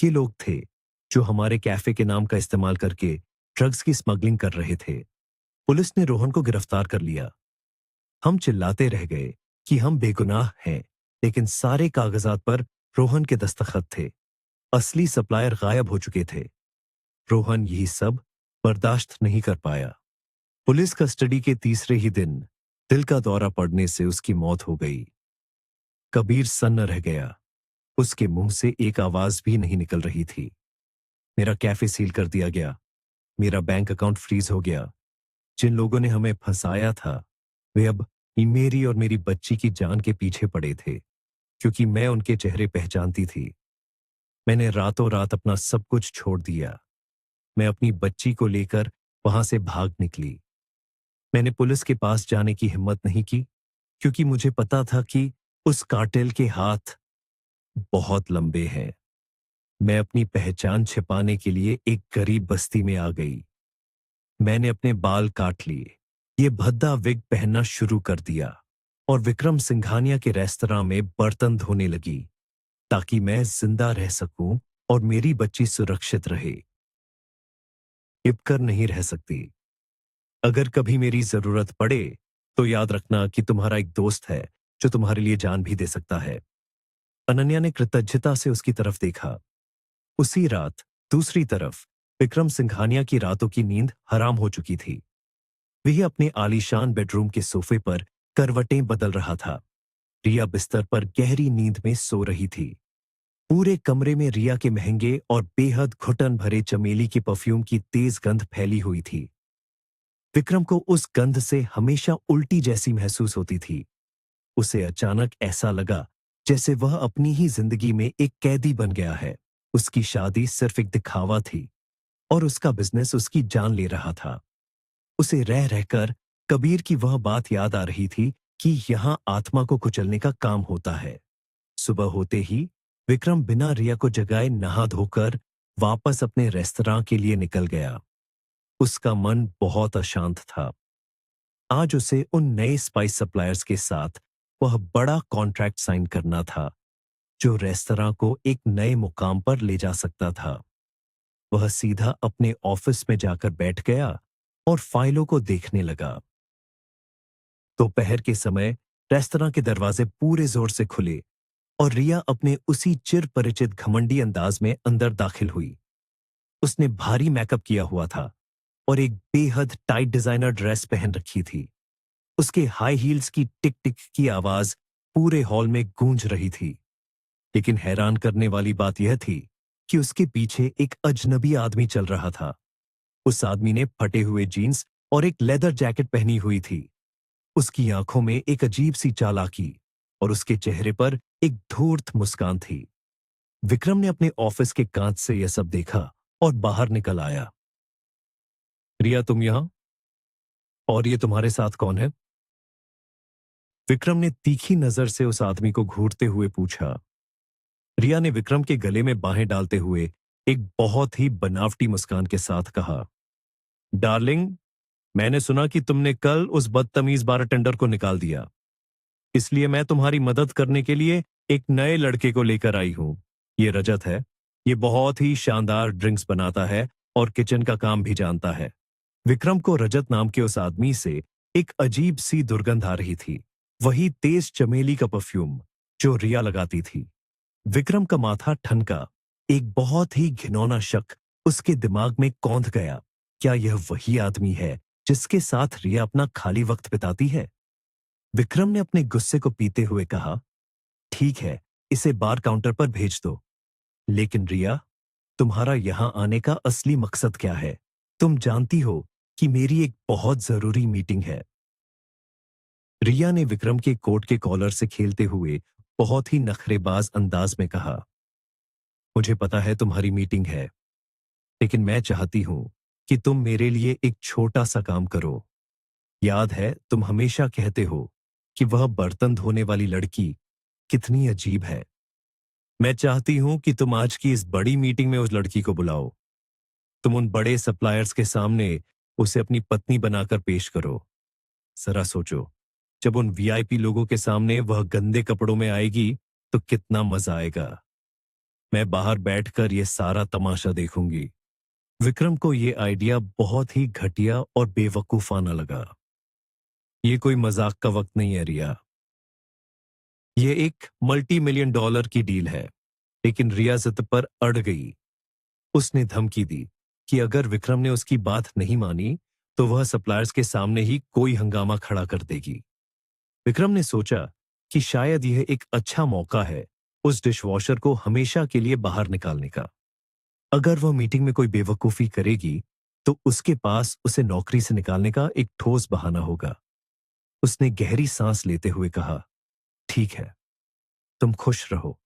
ये लोग थे जो हमारे कैफे के नाम का इस्तेमाल करके ड्रग्स की स्मगलिंग कर रहे थे। पुलिस ने रोहन को गिरफ्तार कर लिया। हम चिल्लाते रह गए कि हम बेगुनाह हैं, लेकिन सारे कागजात पर रोहन के दस्तखत थे। असली सप्लायर गायब हो चुके थे। रोहन यही सब बर्दाश्त नहीं कर पाया। पुलिस कस्टडी के तीसरे ही दिन दिल का दौरा पड़ने से उसकी मौत हो गई। कबीर सन्न रह गया। उसके मुंह से एक आवाज भी नहीं निकल रही थी। मेरा कैफे सील कर दिया गया। मेरा बैंक अकाउंट फ्रीज हो गया। जिन लोगों ने हमें फंसाया था, वे अब मेरी और मेरी बच्ची की जान के पीछे पड़े थे, क्योंकि मैं उनके चेहरे पहचानती थी। मैंने रातों रात अपना सब कुछ छोड़ दिया। मैं अपनी बच्ची को लेकर वहां से भाग निकली। मैंने पुलिस के पास जाने की हिम्मत नहीं की, क्योंकि मुझे पता था कि उस कार्टेल के हाथ बहुत लंबे हैं। मैं अपनी पहचान छिपाने के लिए एक गरीब बस्ती में आ गई। मैंने अपने बाल काट लिए, ये भद्दा विग पहनना शुरू कर दिया और विक्रम सिंघानिया के रेस्तरां में बर्तन धोने लगी, ताकि मैं जिंदा रह सकूं और मेरी बच्ची सुरक्षित रहे। छिपकर नहीं रह सकती। अगर कभी मेरी जरूरत पड़े, तो याद रखना कि तुम्हारा एक दोस्त है जो तुम्हारे लिए जान भी दे सकता है। अनन्या ने कृतज्ञता से उसकी तरफ देखा। उसी रात दूसरी तरफ विक्रम सिंघानिया की रातों की नींद हराम हो चुकी थी। वह अपने आलीशान बेडरूम के सोफे पर करवटें बदल रहा था। रिया बिस्तर पर गहरी नींद में सो रही थी। पूरे कमरे में रिया के महंगे और बेहद घुटन भरे चमेली की परफ्यूम की तेज गंध फैली हुई थी। विक्रम को उस गंध से हमेशा उल्टी जैसी महसूस होती थी। उसे अचानक ऐसा लगा जैसे वह अपनी ही जिंदगी में एक कैदी बन गया है। उसकी शादी सिर्फ एक दिखावा थी और उसका बिजनेस उसकी जान ले रहा था। उसे रह रहकर कबीर की वह बात याद आ रही थी कि यहां आत्मा को कुचलने का काम होता है। सुबह होते ही विक्रम बिना रिया को जगाए नहा धोकर वापस अपने रेस्तरां के लिए निकल गया। उसका मन बहुत अशांत था। आज उसे उन नए स्पाइस सप्लायर्स के साथ वह बड़ा कॉन्ट्रैक्ट साइन करना था, जो रेस्तरां को एक नए मुकाम पर ले जा सकता था। वह सीधा अपने ऑफिस में जाकर बैठ गया और फाइलों को देखने लगा। दोपहर के समय रेस्तरां के दरवाजे पूरे जोर से खुले और रिया अपने उसी चिर परिचित घमंडी अंदाज में अंदर दाखिल हुई। उसने भारी मेकअप किया हुआ था और एक बेहद टाइट डिजाइनर ड्रेस पहन रखी थी। उसके हाई हील्स की टिक टिक की आवाज पूरे हॉल में गूंज रही थी। लेकिन हैरान करने वाली बात यह थी कि उसके पीछे एक अजनबी आदमी चल रहा था। उस आदमी ने फटे हुए जीन्स और एक लेदर जैकेट पहनी हुई थी। उसकी आंखों में एक अजीब सी चालाकी और उसके चेहरे पर एक धूर्त मुस्कान थी। विक्रम ने अपने ऑफिस के कांच से यह सब देखा और बाहर निकल आया। रिया, तुम यहां? और ये तुम्हारे साथ कौन है? विक्रम ने तीखी नजर से उस आदमी को घूरते हुए पूछा। रिया ने विक्रम के गले में बाहें डालते हुए एक बहुत ही बनावटी मुस्कान के साथ कहा, डार्लिंग, मैंने सुना कि तुमने कल उस बदतमीज बारटेंडर को निकाल दिया। इसलिए मैं तुम्हारी मदद करने के लिए एक नए लड़के को लेकर आई हूं। ये रजत है। ये बहुत ही शानदार ड्रिंक्स बनाता है और किचन का काम भी जानता है। विक्रम को रजत नाम के उस आदमी से एक अजीब सी दुर्गंध आ रही थी। वही तेज चमेली का परफ्यूम जो रिया लगाती थी। विक्रम का माथा ठनका। एक बहुत ही घिनौना शक उसके दिमाग में कौंध गया। क्या यह वही आदमी है जिसके साथ रिया अपना खाली वक्त बिताती है? विक्रम ने अपने गुस्से को पीते हुए कहा, ठीक है, इसे बार काउंटर पर भेज दो। लेकिन रिया, तुम्हारा यहां आने का असली मकसद क्या है? तुम जानती हो कि मेरी एक बहुत जरूरी मीटिंग है। रिया ने विक्रम के कोट के कॉलर से खेलते हुए बहुत ही नखरेबाज अंदाज में कहा, मुझे पता है तुम्हारी मीटिंग है, लेकिन मैं चाहती हूं कि तुम मेरे लिए एक छोटा सा काम करो। याद है, तुम हमेशा कहते हो कि वह बर्तन धोने वाली लड़की कितनी अजीब है। मैं चाहती हूं कि तुम आज की इस बड़ी मीटिंग में उस लड़की को बुलाओ। तुम उन बड़े सप्लायर्स के सामने उसे अपनी पत्नी बनाकर पेश करो। जरा सोचो, जब उन वीआईपी लोगों के सामने वह गंदे कपड़ों में आएगी तो कितना मजा आएगा। मैं बाहर बैठकर यह सारा तमाशा देखूंगी। विक्रम को यह आइडिया बहुत ही घटिया और बेवकूफाना लगा। ये कोई मजाक का वक्त नहीं है रिया। यह एक मल्टी मिलियन डॉलर की डील है। लेकिन रिया जिद पर अड़ गई। उसने धमकी दी कि अगर विक्रम ने उसकी बात नहीं मानी तो वह सप्लायर्स के सामने ही कोई हंगामा खड़ा कर देगी। विक्रम ने सोचा कि शायद यह एक अच्छा मौका है उस डिशवॉशर को हमेशा के लिए बाहर निकालने का। अगर वह मीटिंग में कोई बेवकूफी करेगी तो उसके पास उसे नौकरी से निकालने का एक ठोस बहाना होगा। उसने गहरी सांस लेते हुए कहा, ठीक है, तुम खुश रहो।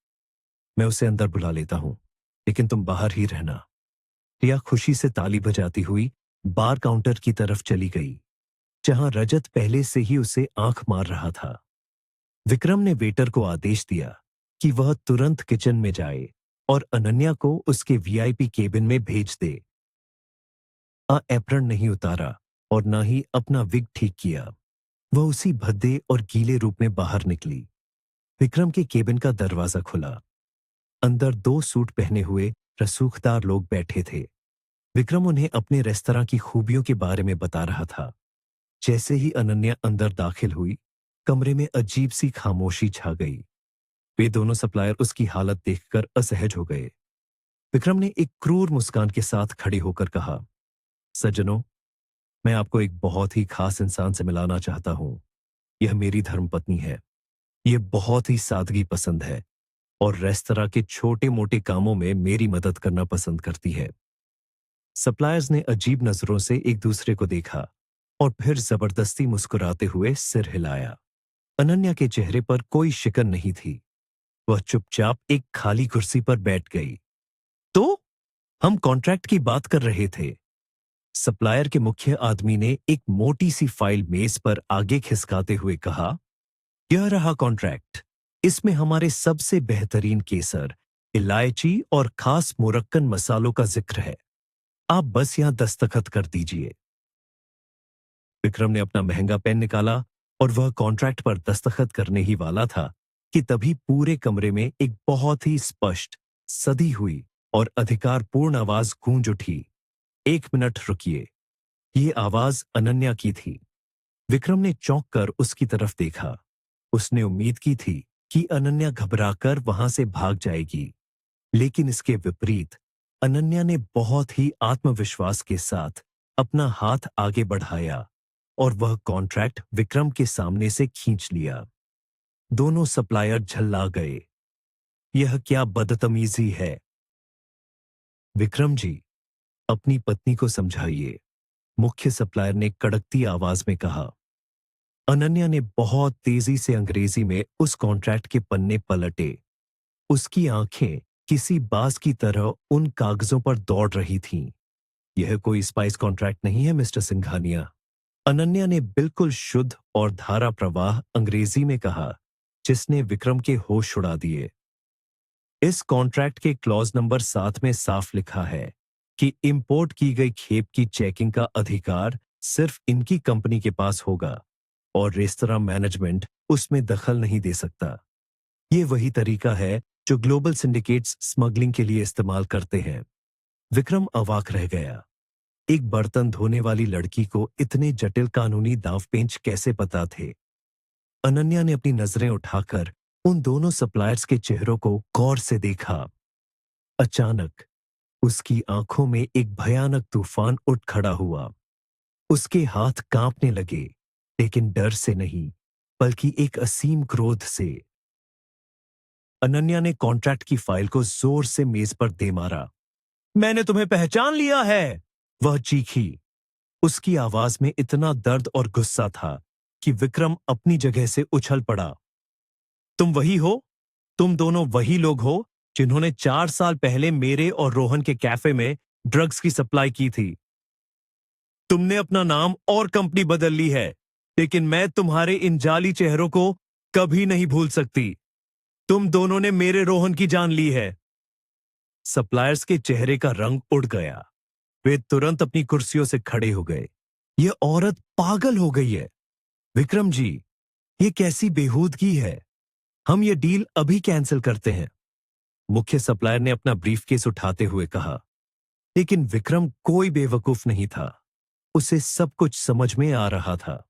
मैं उसे अंदर बुला लेता हूं, लेकिन तुम बाहर ही रहना। रिया खुशी से ताली बजाती हुई बार काउंटर की तरफ चली गई, जहां रजत पहले से ही उसे आंख मार रहा था। विक्रम ने वेटर को आदेश दिया कि वह तुरंत किचन में जाए और अनन्या को उसके वीआईपी केबिन में भेज दे। एप्रन नहीं उतारा और ना ही अपना विग ठीक किया। वह उसी भद्दे और गीले रूप में बाहर निकली। विक्रम के केबिन का दरवाजा खुला। अंदर दो सूट पहने हुए रसूखदार लोग बैठे थे। विक्रम उन्हें अपने रेस्तरां की खूबियों के बारे में बता रहा था। जैसे ही अनन्या अंदर दाखिल हुई, कमरे में अजीब सी खामोशी छा गई। वे दोनों सप्लायर उसकी हालत देखकर असहज हो गए। विक्रम ने एक क्रूर मुस्कान के साथ खड़े होकर कहा, सज्जनों, मैं आपको एक बहुत ही खास इंसान से मिलाना चाहता हूं। यह मेरी धर्मपत्नी है। यह बहुत ही सादगी पसंद है और रेस्तरां के छोटे मोटे कामों में मेरी मदद करना पसंद करती है। सप्लायर्स ने अजीब नजरों से एक दूसरे को देखा और फिर जबरदस्ती मुस्कुराते हुए सिर हिलाया। अनन्या के चेहरे पर कोई शिकन नहीं थी। वह चुपचाप एक खाली कुर्सी पर बैठ गई। तो हम कॉन्ट्रैक्ट की बात कर रहे थे। सप्लायर के मुख्य आदमी ने एक मोटी सी फाइल मेज पर आगे खिसकाते हुए कहा, यह रहा कॉन्ट्रैक्ट। इसमें हमारे सबसे बेहतरीन केसर, इलायची और खास मुरक्कन मसालों का जिक्र है। आप बस यहां दस्तखत कर दीजिए। विक्रम ने अपना महंगा पेन निकाला और वह कॉन्ट्रैक्ट पर दस्तखत करने ही वाला था कि तभी पूरे कमरे में एक बहुत ही स्पष्ट, सधी हुई और अधिकारपूर्ण आवाज गूंज उठी, 1 मिनट रुकिए। ये आवाज अनन्या की थी। विक्रम ने चौंक कर उसकी तरफ देखा। उसने उम्मीद की थी कि अनन्या घबराकर वहां से भाग जाएगी, लेकिन इसके विपरीत अनन्या ने बहुत ही आत्मविश्वास के साथ अपना हाथ आगे बढ़ाया और वह कॉन्ट्रैक्ट विक्रम के सामने से खींच लिया। दोनों सप्लायर झल्ला गए। यह क्या बदतमीजी है? विक्रम जी, अपनी पत्नी को समझाइए, मुख्य सप्लायर ने कड़कती आवाज में कहा। अनन्या ने बहुत तेजी से अंग्रेजी में उस कॉन्ट्रैक्ट के पन्ने पलटे। उसकी आंखें किसी बाज की तरह उन कागजों पर दौड़ रही थीं। यह कोई स्पाइस कॉन्ट्रैक्ट नहीं है, मिस्टर सिंघानिया। अनन्या ने बिल्कुल शुद्ध और धारा प्रवाह अंग्रेजी में कहा, जिसने विक्रम के होश उड़ा दिए। इस कॉन्ट्रैक्ट के क्लॉज नंबर 7 में साफ लिखा है कि इंपोर्ट की गई खेप की चेकिंग का अधिकार सिर्फ इनकी कंपनी के पास होगा और रेस्तरां मैनेजमेंट उसमें दखल नहीं दे सकता। ये वही तरीका है जो ग्लोबल सिंडिकेट्स स्मगलिंग के लिए इस्तेमाल करते हैं। विक्रम अवाक रह गया। एक बर्तन धोने वाली लड़की को इतने जटिल कानूनी दांवपेच कैसे पता थे? अनन्या ने अपनी नजरें उठाकर उन दोनों सप्लायर्स के चेहरों को गौर से देखा। अचानक उसकी आंखों में एक भयानक तूफान उठ खड़ा हुआ। उसके हाथ कांपने लगे, लेकिन डर से नहीं, बल्कि एक असीम क्रोध से। अनन्या ने कॉन्ट्रैक्ट की फाइल को जोर से मेज पर दे मारा। मैंने तुम्हें पहचान लिया है, वह चीखी। उसकी आवाज में इतना दर्द और गुस्सा था कि विक्रम अपनी जगह से उछल पड़ा। तुम वही हो? तुम दोनों वही लोग हो जिन्होंने 4 साल पहले मेरे और रोहन के कैफे में ड्रग्स की सप्लाई की थी। तुमने अपना नाम और कंपनी बदल ली है, लेकिन मैं तुम्हारे इन जाली चेहरों को कभी नहीं भूल सकती। तुम दोनों ने मेरे रोहन की जान ली है। सप्लायर्स के चेहरे का रंग उड़ गया। वे तुरंत अपनी कुर्सियों से खड़े हो गए। यह औरत पागल हो गई है। विक्रम जी, ये कैसी बेहूदगी है? हम ये डील अभी कैंसिल करते हैं, मुख्य सप्लायर ने अपना ब्रीफकेस उठाते हुए कहा। लेकिन विक्रम कोई बेवकूफ नहीं था। उसे सब कुछ समझ में आ रहा था।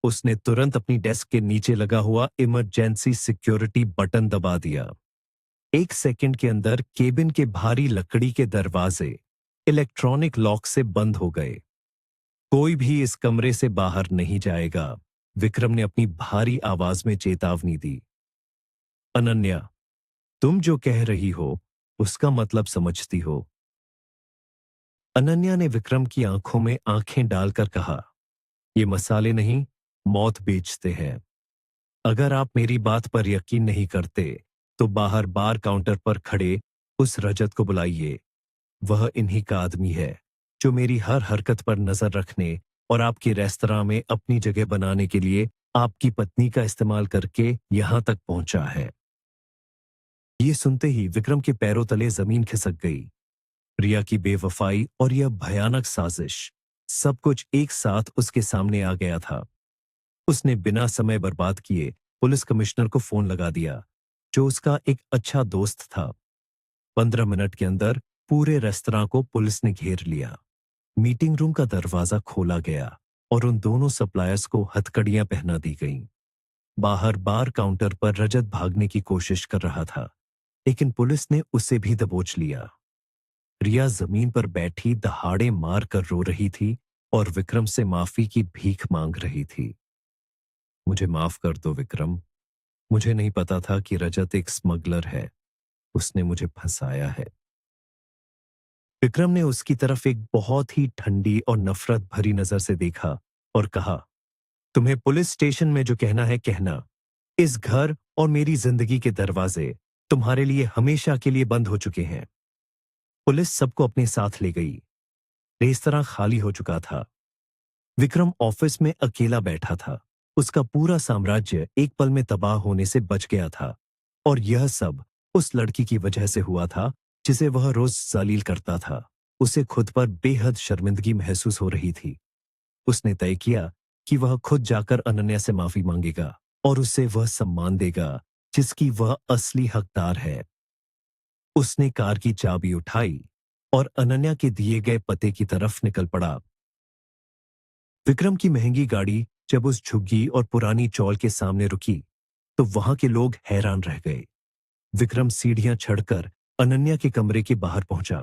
उसने तुरंत अपनी डेस्क के नीचे लगा हुआ इमरजेंसी सिक्योरिटी बटन दबा दिया। 1 सेकंड के अंदर केबिन के भारी लकड़ी के दरवाजे इलेक्ट्रॉनिक लॉक से बंद हो गए। कोई भी इस कमरे से बाहर नहीं जाएगा, विक्रम ने अपनी भारी आवाज में चेतावनी दी। अनन्या, तुम जो कह रही हो उसका मतलब समझती हो? अनन्या ने विक्रम की आंखों में आंखें डालकर कहा, ये मसाले नहीं, मौत बेचते हैं। अगर आप मेरी बात पर यकीन नहीं करते तो बाहर बार काउंटर पर खड़े उस रजत को बुलाइए। वह इन्हीं का आदमी है जो मेरी हर हरकत पर नजर रखने और आपके रेस्तरां में अपनी जगह बनाने के लिए आपकी पत्नी का इस्तेमाल करके यहां तक पहुंचा है। ये सुनते ही विक्रम के पैरों तले जमीन खिसक गई। प्रिया की बेवफाई और यह भयानक साजिश, सब कुछ एक साथ उसके सामने आ गया था। उसने बिना समय बर्बाद किए पुलिस कमिश्नर को फोन लगा दिया, जो उसका एक अच्छा दोस्त था। 15 मिनट के अंदर पूरे रेस्तरां को पुलिस ने घेर लिया। मीटिंग रूम का दरवाजा खोला गया और उन दोनों सप्लायर्स को हथकड़ियां पहना दी गईं। बाहर बार काउंटर पर रजत भागने की कोशिश कर रहा था, लेकिन पुलिस ने उसे भी दबोच लिया। रिया जमीन पर बैठी दहाड़े मार कर रो रही थी और विक्रम से माफी की भीख मांग रही थी। मुझे माफ कर दो विक्रम, मुझे नहीं पता था कि रजत एक स्मगलर है। उसने मुझे फंसाया है। विक्रम ने उसकी तरफ एक बहुत ही ठंडी और नफरत भरी नजर से देखा और कहा, तुम्हें पुलिस स्टेशन में जो कहना है कहना। इस घर और मेरी जिंदगी के दरवाजे तुम्हारे लिए हमेशा के लिए बंद हो चुके हैं। पुलिस सबको अपने साथ ले गई। रेस्तरां खाली हो चुका था। विक्रम ऑफिस में अकेला बैठा था। उसका पूरा साम्राज्य एक पल में तबाह होने से बच गया था, और यह सब उस लड़की की वजह से हुआ था जिसे वह रोज जलील करता था। उसे खुद पर बेहद शर्मिंदगी महसूस हो रही थी। उसने तय किया कि वह खुद जाकर अनन्या से माफी मांगेगा और उसे वह सम्मान देगा जिसकी वह असली हकदार है। उसने कार की चाबी उठाई और अनन्या के दिए गए पते की तरफ निकल पड़ा। विक्रम की महंगी गाड़ी जब उस झुग्गी और पुरानी चौल के सामने रुकी तो वहां के लोग हैरान रह गए। विक्रम सीढ़ियां चढ़कर अनन्या के कमरे के बाहर पहुंचा।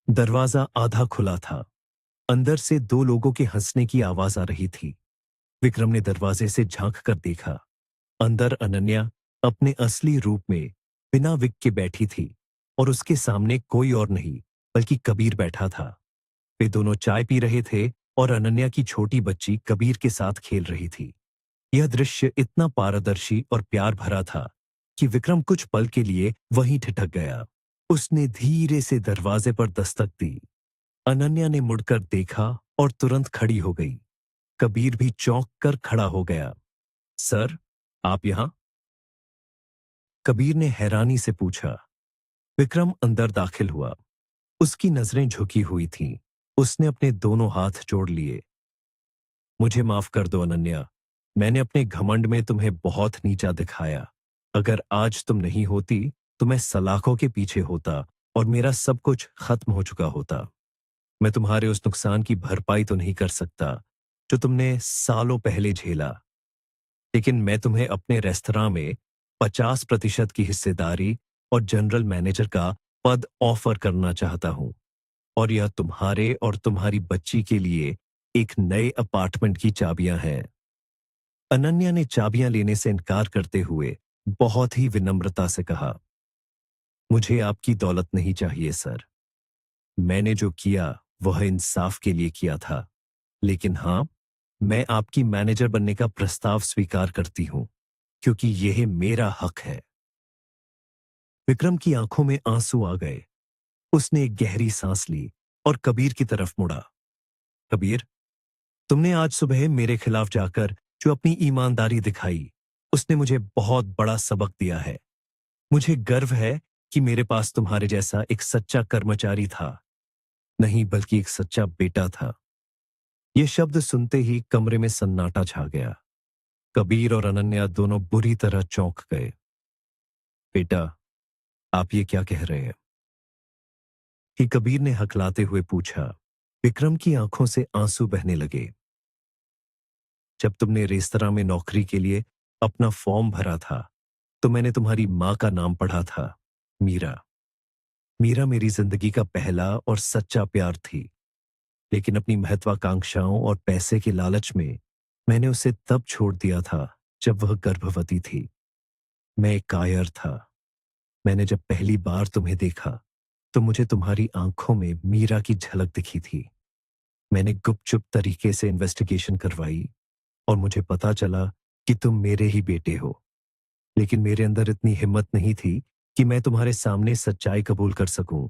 दरवाजा आधा खुला था। अंदर से दो लोगों के हंसने की आवाज आ रही थी। विक्रम ने दरवाजे से झांक कर देखा। अंदर अनन्या अपने असली रूप में बिना विक के बैठी थी और उसके सामने कोई और नहीं बल्कि कबीर बैठा था। वे दोनों चाय पी रहे थे और अनन्या की छोटी बच्ची कबीर के साथ खेल रही थी। यह दृश्य इतना पारदर्शी और प्यार भरा था कि विक्रम कुछ पल के लिए वहीं ठिठक गया। उसने धीरे से दरवाजे पर दस्तक दी। अनन्या ने मुड़कर देखा और तुरंत खड़ी हो गई। कबीर भी चौंक कर खड़ा हो गया। सर, आप यहां? कबीर ने हैरानी से पूछा। विक्रम अंदर दाखिल हुआ। उसकी नजरें झुकी हुई थीं। उसने अपने दोनों हाथ जोड़ लिए। मुझे माफ कर दो अनन्या। मैंने अपने घमंड में तुम्हें बहुत नीचा दिखाया। अगर आज तुम नहीं होती तो मैं सलाखों के पीछे होता और मेरा सब कुछ खत्म हो चुका होता। मैं तुम्हारे उस नुकसान की भरपाई तो नहीं कर सकता जो तुमने सालों पहले झेला, लेकिन मैं तुम्हें अपने रेस्तरां में 50% की हिस्सेदारी और जनरल मैनेजर का पद ऑफर करना चाहता हूं, और यह तुम्हारे और तुम्हारी बच्ची के लिए एक नए अपार्टमेंट की चाबियां हैं। अनन्या ने चाबियां लेने से इनकार करते हुए बहुत ही विनम्रता से कहा, मुझे आपकी दौलत नहीं चाहिए सर। मैंने जो किया वह इंसाफ के लिए किया था। लेकिन हां, मैं आपकी मैनेजर बनने का प्रस्ताव स्वीकार करती हूं, क्योंकि यह मेरा हक है। विक्रम की आंखों में आंसू आ गए। उसने एक गहरी सांस ली और कबीर की तरफ मुड़ा। कबीर, तुमने आज सुबह मेरे खिलाफ जाकर जो अपनी ईमानदारी दिखाई, उसने मुझे बहुत बड़ा सबक दिया है। मुझे गर्व है कि मेरे पास तुम्हारे जैसा एक सच्चा कर्मचारी था, नहीं बल्कि एक सच्चा बेटा था। ये शब्द सुनते ही कमरे में सन्नाटा छा गया। कबीर और अनन्या दोनों बुरी तरह चौंक गए। बेटा, आप ये क्या कह रहे हैं? कि कबीर ने हकलाते हुए पूछा। विक्रम की आंखों से आंसू बहने लगे। जब तुमने रेस्तरां में नौकरी के लिए अपना फॉर्म भरा था तो मैंने तुम्हारी मां का नाम पढ़ा था, मीरा। मीरा मेरी जिंदगी का पहला और सच्चा प्यार थी, लेकिन अपनी महत्वाकांक्षाओं और पैसे के लालच में मैंने उसे तब छोड़ दिया था जब वह गर्भवती थी। मैं एक कायर था। मैंने जब पहली बार तुम्हें देखा तो मुझे तुम्हारी आंखों में मीरा की झलक दिखी थी। मैंने गुपचुप तरीके से इन्वेस्टिगेशन करवाई और मुझे पता चला कि तुम मेरे ही बेटे हो। लेकिन मेरे अंदर इतनी हिम्मत नहीं थी कि मैं तुम्हारे सामने सच्चाई कबूल कर सकूं।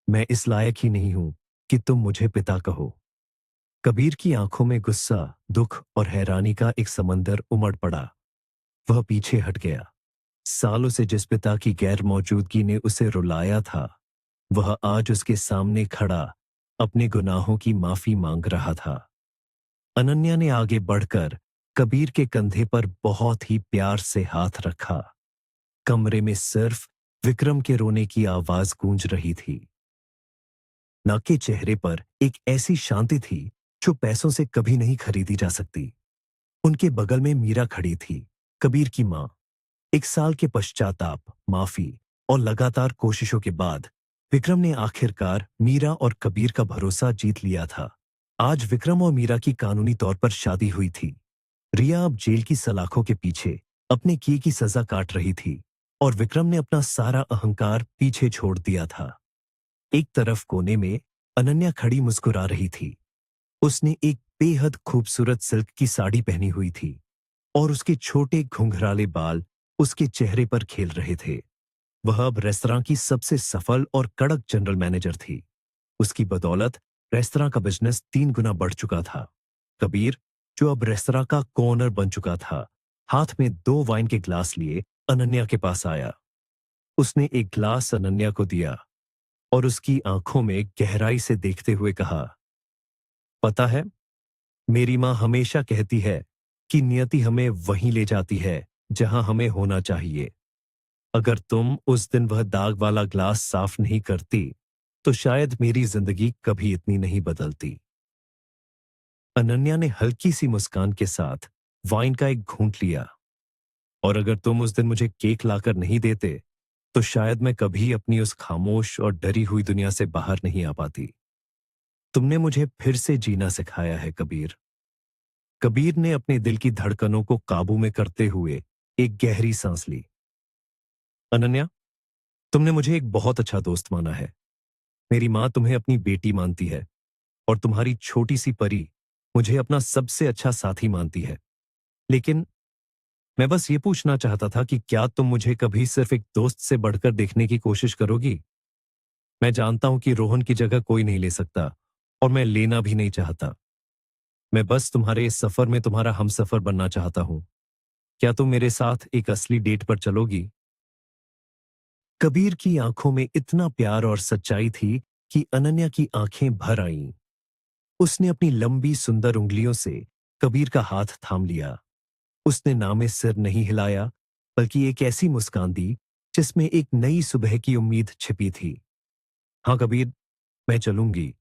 मैं इस लायक ही नहीं हूं कि तुम मुझे पिता कहो। कबीर की आंखों में गुस्सा, दुख और हैरानी का एक समंदर उमड़ पड़ा। वह पीछे हट गया। सालों से जिस पिता की गैर मौजूदगी ने उसे रुलाया था, वह आज उसके सामने खड़ा अपने गुनाहों की माफी मांग रहा था। अनन्या ने आगे बढ़कर कबीर के कंधे पर बहुत ही प्यार से हाथ रखा। कमरे में सिर्फ विक्रम के रोने की आवाज गूंज रही थी। ना के चेहरे पर एक ऐसी शांति थी जो पैसों से कभी नहीं खरीदी जा सकती। उनके बगल में मीरा खड़ी थी, कबीर की मां। 1 साल के पश्चाताप, माफी और लगातार कोशिशों के बाद विक्रम ने आखिरकार मीरा और कबीर का भरोसा जीत लिया था। आज विक्रम और मीरा की कानूनी तौर पर शादी हुई थी। रिया अब जेल की सलाखों के पीछे अपने किए की सजा काट रही थी और विक्रम ने अपना सारा अहंकार पीछे छोड़ दिया था। एक तरफ कोने में अनन्या खड़ी मुस्कुरा रही थी। उसने एक बेहद खूबसूरत सिल्क की साड़ी पहनी हुई थी और उसके छोटे घुंघराले बाल उसके चेहरे पर खेल रहे थे। वह अब रेस्तरां की सबसे सफल और कड़क जनरल मैनेजर थी। उसकी बदौलत रेस्तरां का बिजनेस 3 गुना बढ़ चुका था। कबीर, जो अब रेस्तरां का कॉर्नर बन चुका था, हाथ में 2 वाइन के ग्लास लिए अनन्या के पास आया। उसने एक ग्लास अनन्या को दिया और उसकी आंखों में गहराई से देखते हुए कहा, पता है, मेरी मां हमेशा कहती है कि नियति हमें वहीं ले जाती है जहां हमें होना चाहिए। अगर तुम उस दिन वह दाग वाला ग्लास साफ नहीं करती तो शायद मेरी जिंदगी कभी इतनी नहीं बदलती। अनन्या ने हल्की सी मुस्कान के साथ वाइन का एक घूंट लिया। और अगर तुम उस दिन मुझे केक लाकर नहीं देते तो शायद मैं कभी अपनी उस खामोश और डरी हुई दुनिया से बाहर नहीं आ पाती। तुमने मुझे फिर से जीना सिखाया है कबीर। कबीर ने अपने दिल की धड़कनों को काबू में करते हुए एक गहरी सांस ली। अनन्या, तुमने मुझे एक बहुत अच्छा दोस्त माना है। मेरी माँ तुम्हें अपनी बेटी मानती है और तुम्हारी छोटी सी परी मुझे अपना सबसे अच्छा साथी मानती है। लेकिन मैं बस ये पूछना चाहता था कि क्या तुम मुझे कभी सिर्फ एक दोस्त से बढ़कर देखने की कोशिश करोगी? मैं जानता हूं कि रोहन की जगह कोई नहीं ले सकता और मैं लेना भी नहीं चाहता। मैं बस तुम्हारे इस सफर में तुम्हारा हमसफर बनना चाहता हूं। क्या तुम मेरे साथ एक असली डेट पर चलोगी? कबीर की आंखों में इतना प्यार और सच्चाई थी कि अनन्या की आंखें भर आईं। उसने अपनी लंबी सुंदर उंगलियों से कबीर का हाथ थाम लिया। उसने ना में सिर नहीं हिलाया, बल्कि एक ऐसी मुस्कान दी जिसमें एक नई सुबह की उम्मीद छिपी थी। हाँ कबीर, मैं चलूंगी,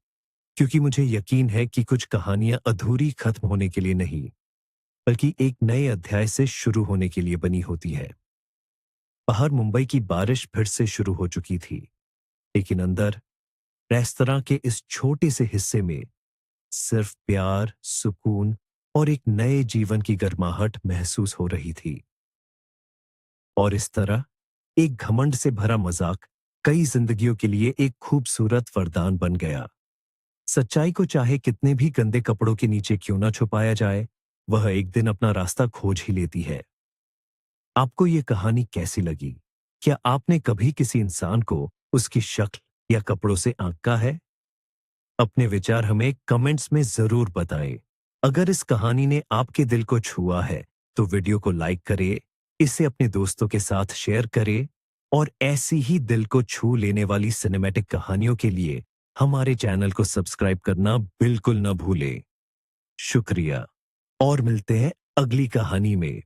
क्योंकि मुझे यकीन है कि कुछ कहानियां अधूरी खत्म होने के लिए नहीं, बल्कि एक नए अध्याय से शुरू होने के लिए बनी होती है। बाहर मुंबई की बारिश फिर से शुरू हो चुकी थी, लेकिन अंदर रेस्तरां के इस छोटे से हिस्से में सिर्फ प्यार, सुकून और एक नए जीवन की गर्माहट महसूस हो रही थी। और इस तरह एक घमंड से भरा मजाक कई जिंदगियों के लिए एक खूबसूरत वरदान बन गया। सच्चाई को चाहे कितने भी गंदे कपड़ों के नीचे क्यों ना छुपाया जाए, वह एक दिन अपना रास्ता खोज ही लेती है। आपको ये कहानी कैसी लगी? क्या आपने कभी किसी इंसान को उसकी शक्ल या कपड़ों से आंका है? अपने विचार हमें कमेंट्स में जरूर बताएं। अगर इस कहानी ने आपके दिल को छुआ है, तो वीडियो को लाइक करें, इसे अपने दोस्तों के साथ शेयर करें और ऐसी ही दिल को छू लेने वाली सिनेमैटिक कहानियों के लिए हमारे चैनल को सब्सक्राइब करना बिल्कुल न भूलें। शुक्रिया और मिलते हैं अगली कहानी में।